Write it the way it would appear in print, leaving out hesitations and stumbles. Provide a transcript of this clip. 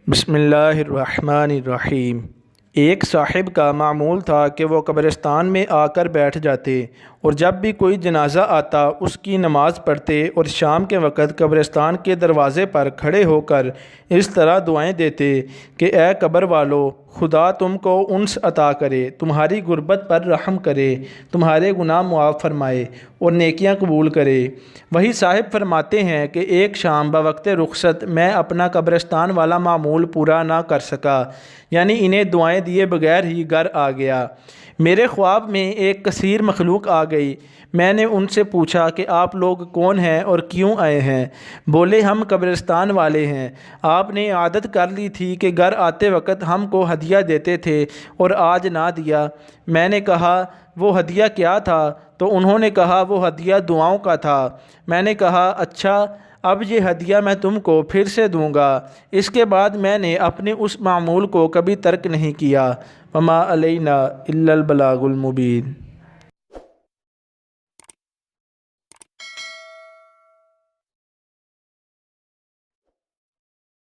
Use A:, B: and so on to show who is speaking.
A: بسم اللہ الرحمن الرحیم۔ ایک صاحب کا معمول تھا کہ وہ قبرستان میں آ کر بیٹھ جاتے اور جب بھی کوئی جنازہ آتا اس کی نماز پڑھتے اور شام کے وقت قبرستان کے دروازے پر کھڑے ہو کر اس طرح دعائیں دیتے کہ اے قبر والو، خدا تم کو انس عطا کرے، تمہاری غربت پر رحم کرے، تمہارے گناہ معاف فرمائے اور نیکیاں قبول کرے۔ وہی صاحب فرماتے ہیں کہ ایک شام بوقت رخصت میں اپنا قبرستان والا معمول پورا نہ کر سکا، یعنی انہیں دعائیں دیے بغیر ہی گھر آ گیا۔ میرے خواب میں ایک کثیر مخلوق آ گئی۔ میں نے ان سے پوچھا کہ آپ لوگ کون ہیں اور کیوں آئے ہیں؟ بولے ہم قبرستان والے ہیں، آپ نے عادت کر لی تھی کہ گھر آتے وقت ہم کو ہدیہ دیتے تھے اور آج نہ دیا۔ میں نے کہا وہ ہدیہ کیا تھا؟ تو انہوں نے کہا وہ ہدیہ دعاؤں کا تھا۔ میں نے کہا اچھا، اب یہ ہدیہ میں تم کو پھر سے دوں گا۔ اس کے بعد میں نے اپنے اس معمول کو کبھی ترک نہیں کیا۔ وما علینا الا البلاغ المبین۔